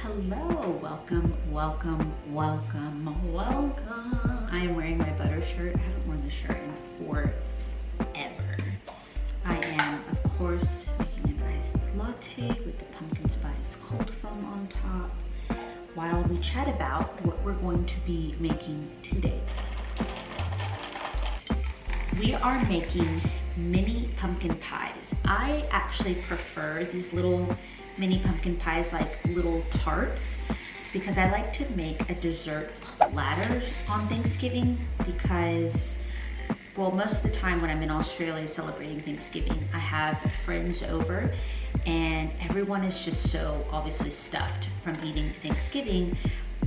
Hello, welcome. I am wearing my butter shirt. I haven't worn this shirt in forever. I am, of course, making an iced latte with the pumpkin spice cold foam on top while we chat about what we're going to be making today. We are making mini pumpkin pies. I actually prefer these little mini pumpkin pies, like little tarts, because I like to make a dessert platter on Thanksgiving because, well, most of the time when I'm in Australia celebrating Thanksgiving, I have friends over and everyone is just so obviously stuffed from eating Thanksgiving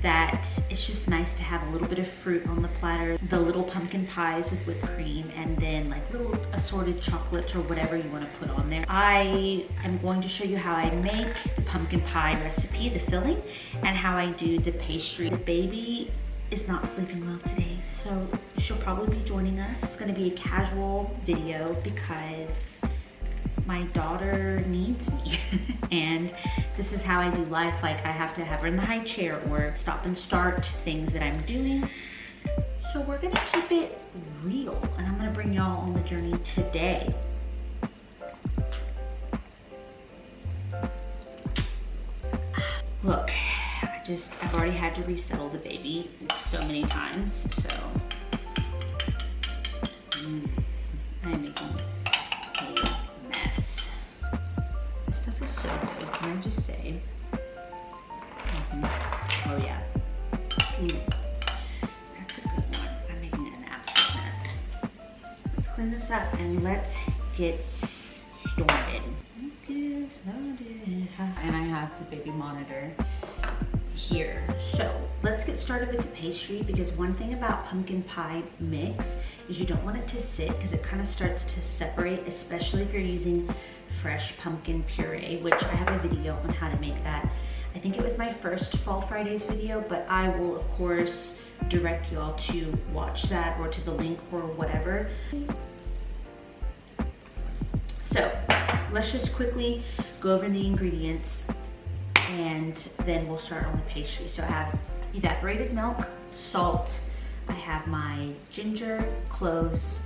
that it's just nice to have a little bit of fruit on the platter, the little pumpkin pies with whipped cream, and then like little assorted chocolates or whatever you want to put on there. I am going to show you how I make the pumpkin pie recipe, the filling, and how I do the pastry. The baby is not sleeping well today, so she'll probably be joining us. It's going to be a casual video because my daughter needs me and this is how I do life. Like, I have to have her in the high chair or stop and start things that I'm doing. So we're gonna keep it real and I'm gonna bring y'all on the journey today. Look, I've already had to resettle the baby so many times, so I'm making a mess. This stuff is so good, can I just say? Oh yeah. That's a good one. I'm making an absolute mess. Let's clean this up and let's get started. And I have the baby monitor here. So let's get started with the pastry, because one thing about pumpkin pie mix is you don't want it to sit because it kind of starts to separate, especially if you're using fresh pumpkin puree, which I have a video on how to make that. I think it was my first Fall Fridays video, but I will of course direct y'all to watch that or to the link or whatever. So let's just quickly go over the ingredients and then we'll start on the pastry. So I have evaporated milk, salt, I have my ginger, cloves,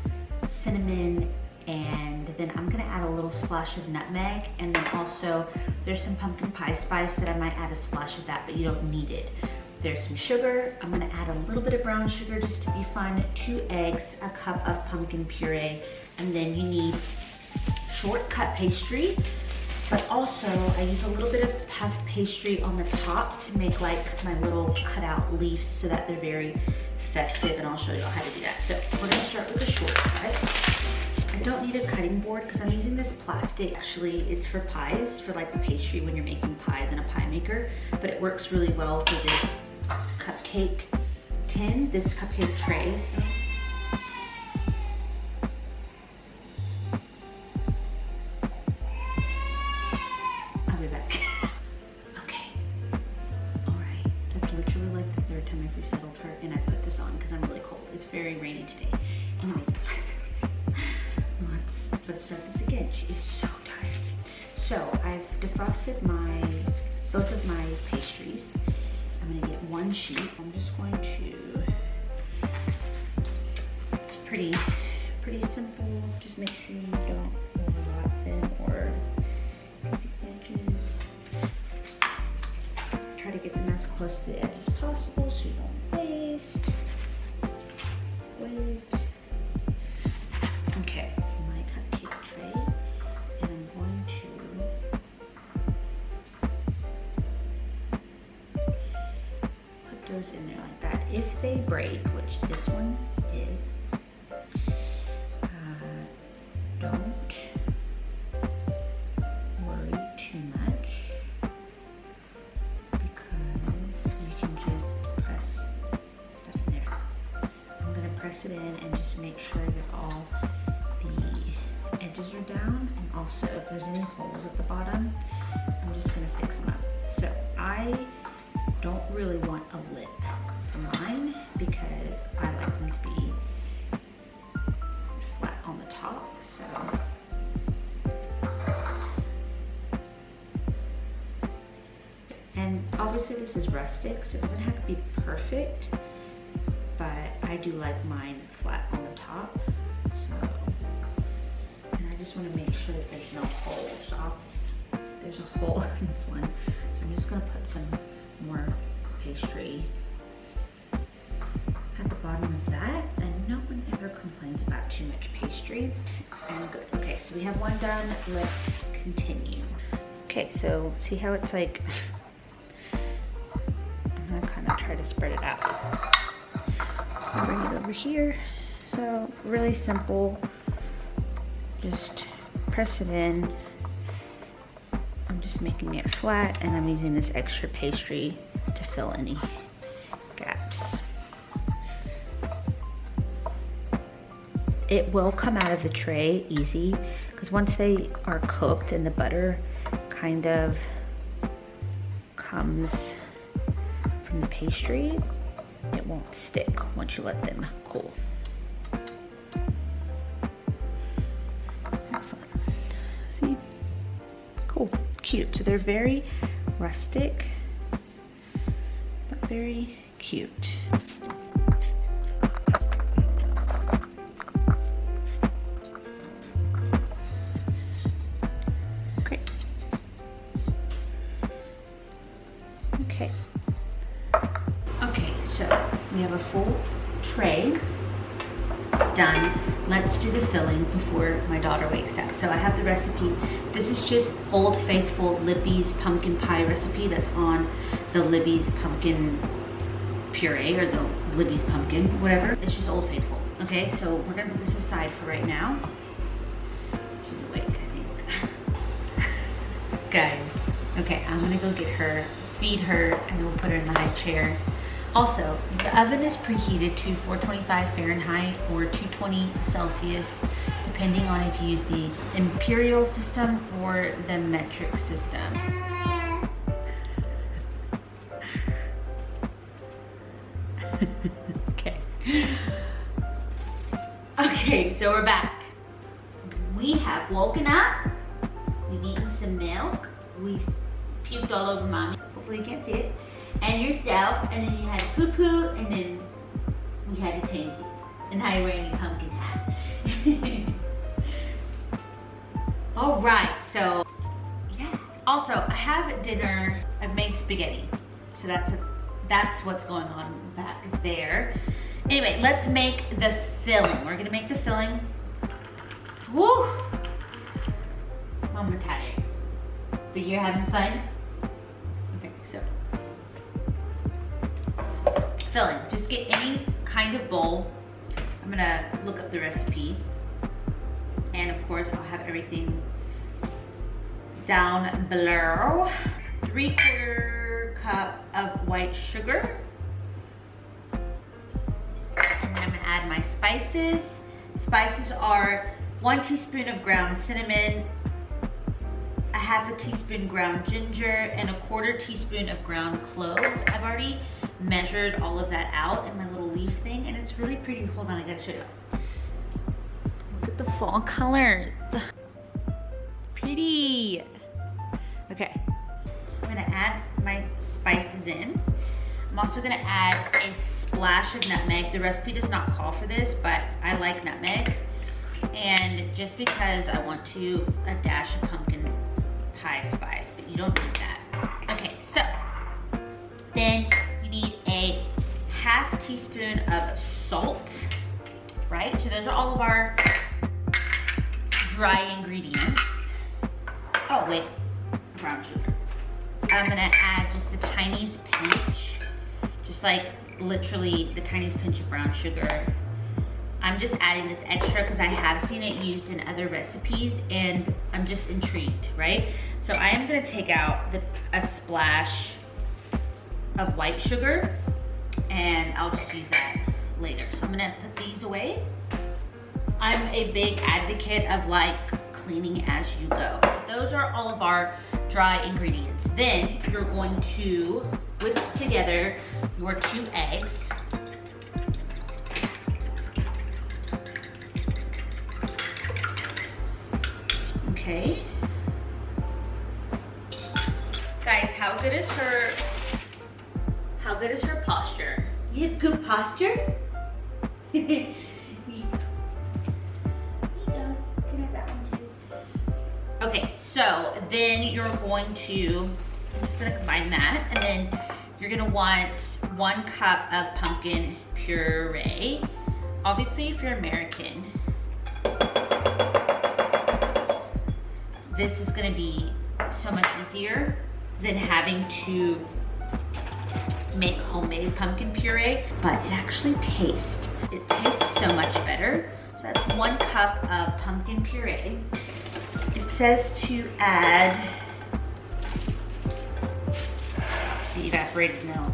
cinnamon, and then I'm gonna add a little splash of nutmeg, and then also there's some pumpkin pie spice that I might add a splash of that, but you don't need it. There's some sugar. I'm gonna add a little bit of brown sugar just to be fun, 2 eggs, a cup of pumpkin puree, and then you need short cut pastry, but also I use a little bit of puff pastry on the top to make like my little cutout leaves so that they're very festive, and I'll show you how to do that. So we're gonna start with the short cut. I don't need a cutting board because I'm using this plastic. Actually, it's for pies, for like the pastry when you're making pies in a pie maker, but it works really well for this cupcake tin, this cupcake tray. So I'll be back. Okay. All right. That's literally like the 3rd time I've resettled her, and I put this on because I'm really cold. It's very rainy today. Anyway. Let's start this again. She is so tired. So I've defrosted both of my pastries. I'm gonna get 1 sheet. I'm just going to, it's pretty simple. Just make sure you don't overlap them or the edges. Try to get them as close to the edge as possible so you don't waste. Okay. In there like that. If they break, which this one is, don't worry too much because you can just press stuff in there. I'm gonna press it in and just make sure that all the edges are down, and also if there's any holes at the bottom, I'm just gonna fix them up. So I don't really want a lip for mine because I like them to be flat on the top. So and Obviously this is rustic, so it doesn't have to be perfect, but I do like mine flat on the top. So, and I just want to make sure that there's no hole. So there's a hole in this one. So I'm just gonna put some more pastry at the bottom of that, and no one ever complains about too much pastry. And good. Okay, so we have one done. Let's continue. Okay, so see how it's like, I'm gonna kind of try to spread it out. I'll bring it over here. So really simple, just press it in. I'm just making it flat, and I'm using this extra pastry to fill any gaps. It will come out of the tray easy, because once they are cooked and the butter kind of comes from the pastry, it won't stick once you let them cool. Excellent. See? Cool. Cute. So they're very rustic, but very cute. Great. Okay. Okay, so we have a full tray done. Let's do the filling before my daughter wakes up. So I have the recipe. This is just Old Faithful Libby's pumpkin pie recipe that's on the Libby's pumpkin puree, or the Libby's pumpkin, whatever. It's just Old Faithful. Okay, so we're gonna put this aside for right now. She's awake, I think. Guys, okay, I'm gonna go get her, feed her, and then we'll put her in the high chair. Also, the oven is preheated to 425 Fahrenheit or 220 Celsius, depending on if you use the imperial system or the metric system. Okay. Okay, so we're back. We have woken up. We've eaten some milk. We puked all over mommy. Hopefully you can't see it. And yourself, and then you had poo-poo, and then we had to change it. And now you're wearing a pumpkin hat. All right, so yeah. Also, I have dinner. I've made spaghetti, so that's what's going on back there. Anyway, let's make the filling. We're gonna make the filling. Woo! I'm tired, but you're having fun. Okay, so. Filling, just get any kind of bowl. I'm gonna look up the recipe, and of course I'll have everything down below. 3/4 cup of white sugar, and then I'm gonna add my spices. Spices are 1 teaspoon of ground cinnamon, a 1/2 teaspoon ground ginger, and a 1/4 teaspoon of ground cloves. I've already measured all of that out in my little leaf thing, and it's really pretty. Hold on, I gotta show you. Look at the fall colors. Pretty. Okay, I'm gonna add my spices in. I'm also gonna add a splash of nutmeg. The recipe does not call for this, but I like nutmeg. And just because I want to, a dash of pumpkin pie spice, but you don't need that. Okay, so then need a 1/2 teaspoon of salt, right? So those are all of our dry ingredients. Oh wait, brown sugar. I'm gonna add just the tiniest pinch, just like literally the tiniest pinch of brown sugar. I'm just adding this extra because I have seen it used in other recipes and I'm just intrigued, right? So I am gonna take out a splash of white sugar, and I'll just use that later. So I'm gonna put these away. I'm a big advocate of like cleaning as you go. So those are all of our dry ingredients. Then you're going to whisk together your 2 eggs. Okay. Guys, how good is her How good is her posture? You have good posture? He does. Can I have that one too? Okay, so then you're going to, I'm just gonna combine that, and then you're gonna want 1 cup of pumpkin puree. Obviously, if you're American, this is gonna be so much easier than having to make homemade pumpkin puree, but it actually tastes so much better. So that's 1 cup of pumpkin puree. It says to add the evaporated milk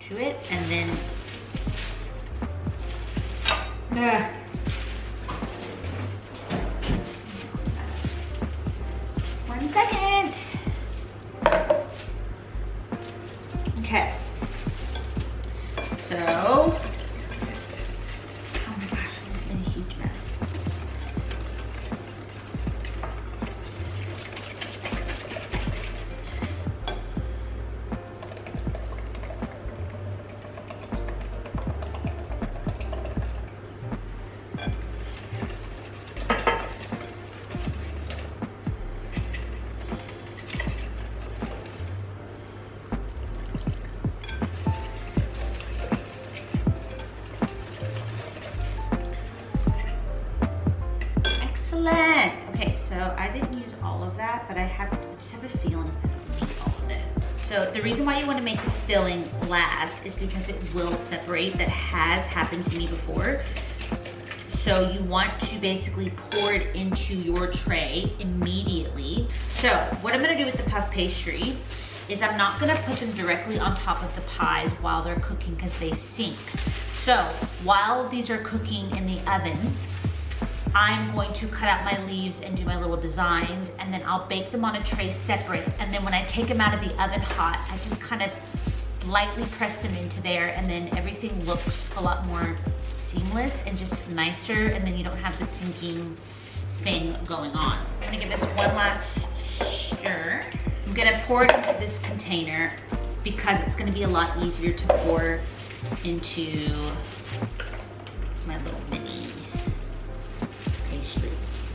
to it, and then 1 second. Okay. So, oh my gosh, I'm just in a huge mess. Excellent. Okay, so I didn't use all of that, but I just have a feeling I need all of it. So the reason why you want to make the filling last is because it will separate. That has happened to me before. So you want to basically pour it into your tray immediately. So what I'm gonna do with the puff pastry is I'm not gonna put them directly on top of the pies while they're cooking because they sink. So while these are cooking in the oven, I'm going to cut out my leaves and do my little designs, and then I'll bake them on a tray separate. And then when I take them out of the oven hot, I just kind of lightly press them into there, and then everything looks a lot more seamless and just nicer, and then you don't have the sinking thing going on. I'm gonna give this one last stir. I'm gonna pour it into this container because it's gonna be a lot easier to pour into my little mini pastries.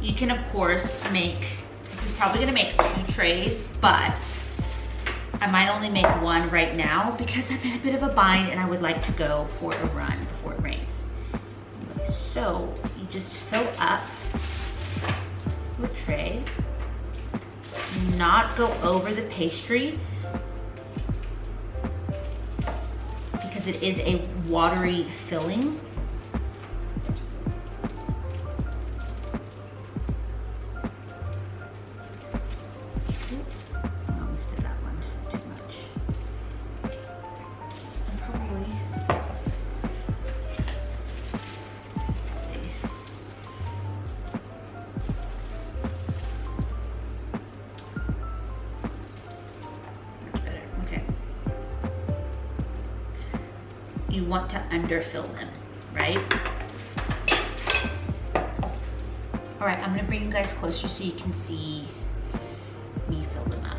You can of course this is probably gonna make 2 trays, but I might only make 1 right now because I'm in a bit of a bind and I would like to go for a run before it rains. Anyway, so you just fill up your tray, not go over the pastry because it is a watery filling. You want to underfill them, right? All right, I'm gonna bring you guys closer so you can see me fill them up.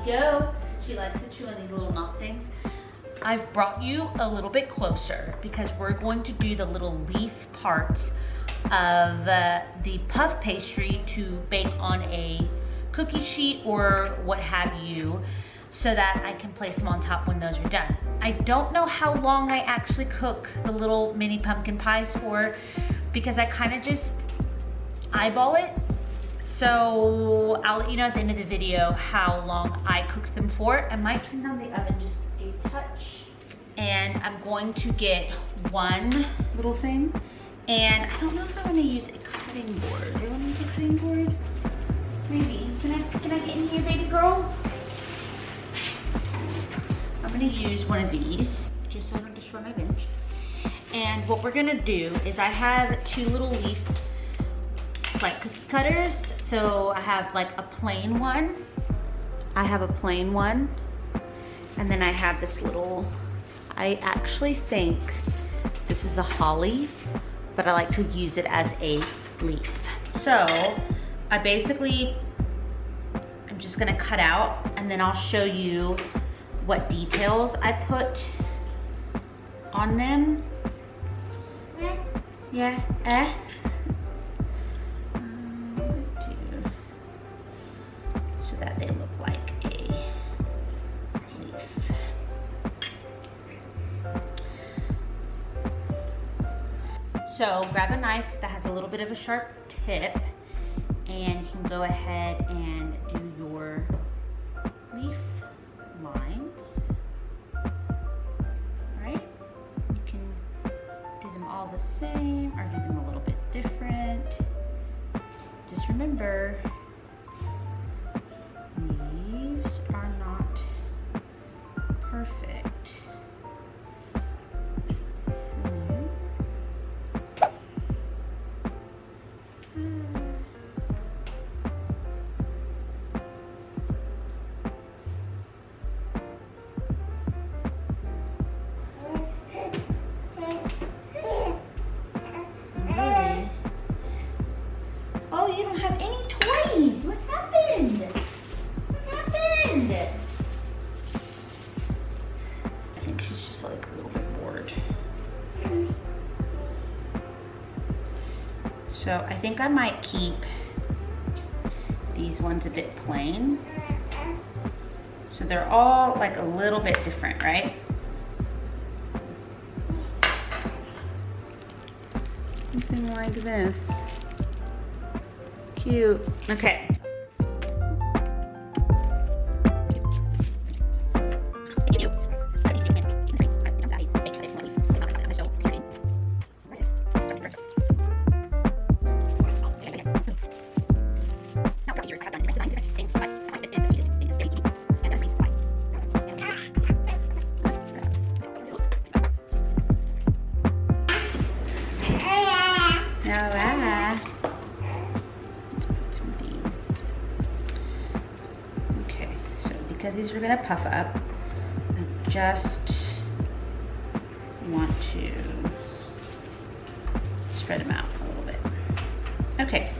Go. She likes to chew on these little knot things. I've brought you a little bit closer because we're going to do the little leaf parts of the puff pastry to bake on a cookie sheet or what have you, so that I can place them on top when those are done. I don't know how long I actually cook the little mini pumpkin pies for because I kind of just eyeball it. So I'll let you know at the end of the video how long I cooked them for. I might turn down the oven just a touch. And I'm going to get one little thing. And I don't know if I'm gonna use a cutter. cutting board. Do you want me to cutting board? Maybe. Can I get in here, baby girl? I'm gonna use one of these, just so I don't destroy my bench. And what we're gonna do is I have 2 little leaf, like cookie cutters. So I have like a plain one. And then I have this little, I actually think this is a holly, but I like to use it as a leaf. So I basically, I'm just gonna cut out and then I'll show you what details I put on them. Yeah, so that they look like a leaf. So grab a knife that has a little bit of a sharp tip, and you can go ahead and do your leaf lines. Right? You can do them all the same or do them a little bit different. Just remember, leaves are not perfect. Oh, you don't have any toys. What happened? What happened? I think she's just like a little bit bored. So I think I might keep these ones a bit plain. So they're all like a little bit different, right? Something like this. Cute. Okay. Because these are gonna puff up, I just want to spread them out a little bit. Okay.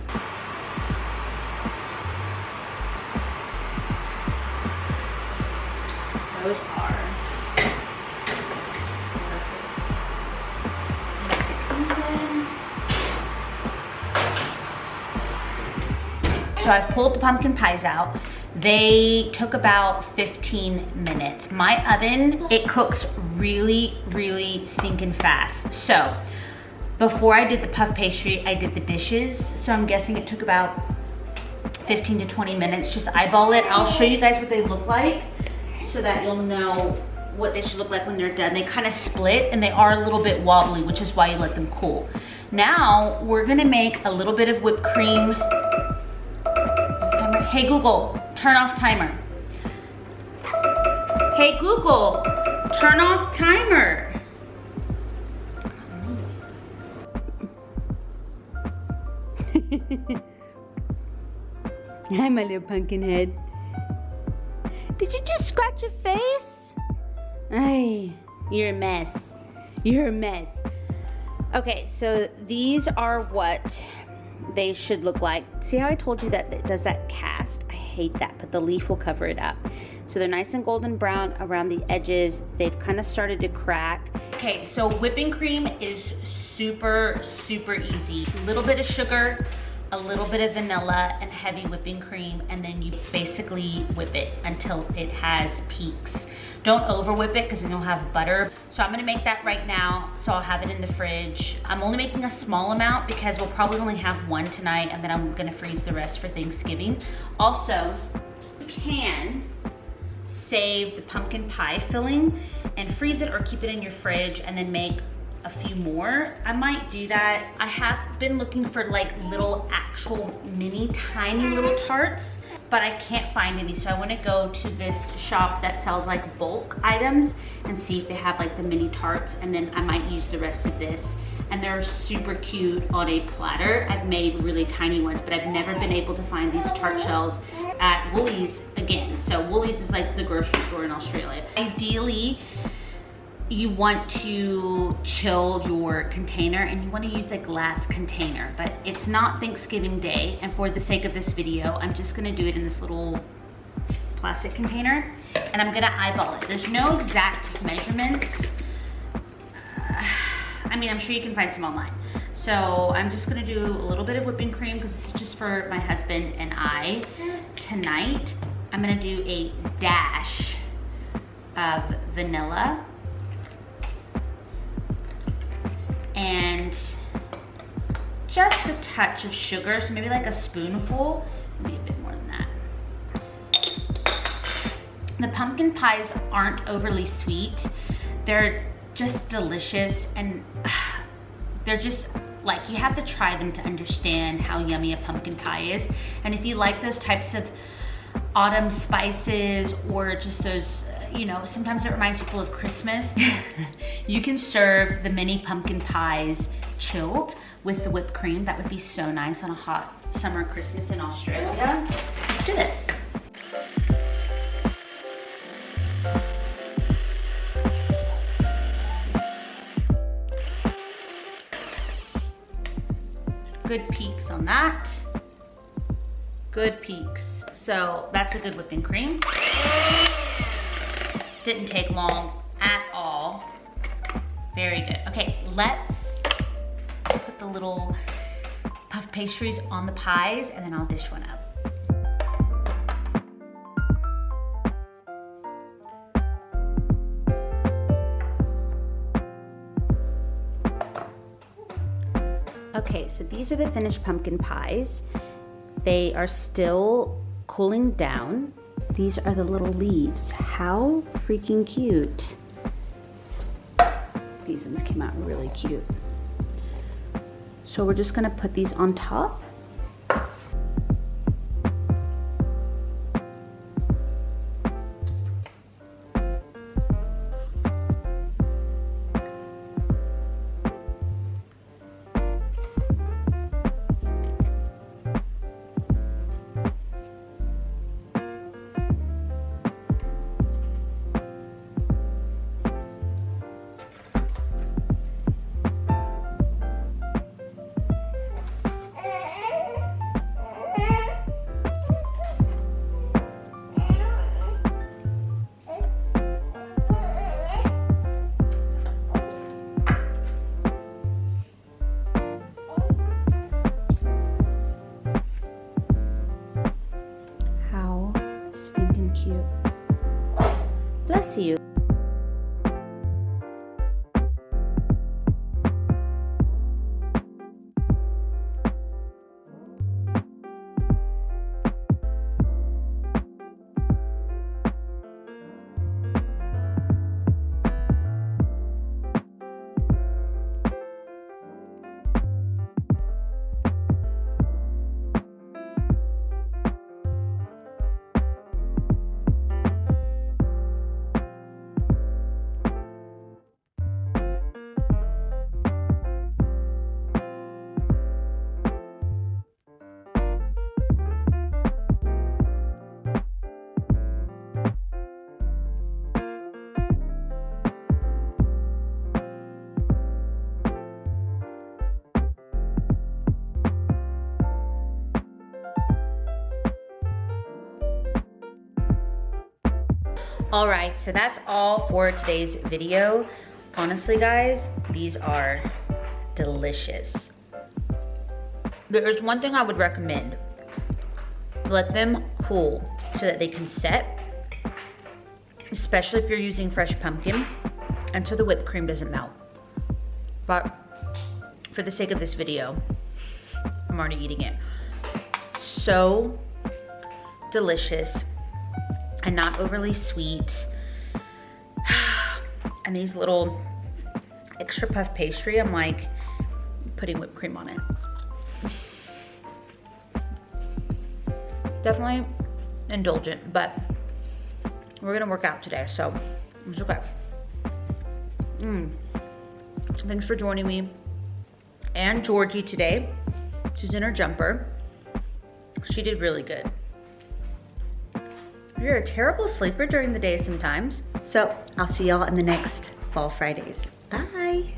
Those are perfect. Let's stick these in. So I've pulled the pumpkin pies out. They took about 15 minutes. My oven, it cooks really, really stinking fast. So before I did the puff pastry, I did the dishes. So I'm guessing it took about 15 to 20 minutes. Just eyeball it. I'll show you guys what they look like so that you'll know what they should look like when they're done. They kind of split and they are a little bit wobbly, which is why you let them cool. Now we're gonna make a little bit of whipped cream. Hey Google, turn off timer. Hey Google, turn off timer. Hi, my little pumpkin head. Did you just scratch your face? Ay, you're a mess. You're a mess. Okay, so these are what they should look like. See how I told you that it does that cast? I hate that, but the leaf will cover it up. So they're nice and golden brown around the edges. They've kind of started to crack. Okay, so whipping cream is super, super easy. A little bit of sugar, a little bit of vanilla, and heavy whipping cream, and then you basically whip it until it has peaks. Don't over whip it because then you'll have butter. So I'm gonna make that right now, so I'll have it in the fridge. I'm only making a small amount because we'll probably only have one tonight, and then I'm gonna freeze the rest for Thanksgiving. Also, you can save the pumpkin pie filling and freeze it or keep it in your fridge and then make a few more, I might do that. I have been looking for like little actual mini tiny little tarts, but I can't find any. So I want to go to this shop that sells like bulk items and see if they have like the mini tarts, and then I might use the rest of this. And they're super cute on a platter. I've made really tiny ones, but I've never been able to find these tart shells at Woolies again. So Woolies is like the grocery store in Australia. Ideally, you want to chill your container and you want to use a glass container, but it's not Thanksgiving Day, and for the sake of this video, I'm just gonna do it in this little plastic container, and I'm gonna eyeball it. There's no exact measurements. I mean, I'm sure you can find some online. So I'm just gonna do a little bit of whipping cream because this is just for my husband and I. Tonight, I'm gonna do a dash of vanilla and just a touch of sugar, so maybe like a spoonful, maybe a bit more than that. The pumpkin pies aren't overly sweet. They're just delicious, and they're just like, you have to try them to understand how yummy a pumpkin pie is. And if you like those types of autumn spices, or just those, you know, sometimes it reminds people of Christmas, you can serve the mini pumpkin pies chilled with the whipped cream. That would be so nice on a hot summer Christmas in Australia. Let's do this. Good peaks on that. Good peaks. So that's a good whipping cream. Didn't take long at all. Very good. Okay, let's put the little puff pastries on the pies, and then I'll dish one up. Okay, so these are the finished pumpkin pies. They are still cooling down. These are the little leaves. How freaking cute. These ones came out really cute. So we're just gonna put these on top. Bless you. All right, so that's all for today's video. Honestly, guys, these are delicious. There's one thing I would recommend. Let them cool so that they can set, especially if you're using fresh pumpkin, and so the whipped cream doesn't melt. But for the sake of this video, I'm already eating it. So delicious and not overly sweet. And these little extra puff pastry, I'm like putting whipped cream on it. Definitely indulgent, but we're gonna work out today, so it's okay. Thanks for joining me and Georgie today. She's in her jumper. She did really good. You're a terrible sleeper during the day sometimes. So I'll see y'all in the next Fall Fridays. Bye.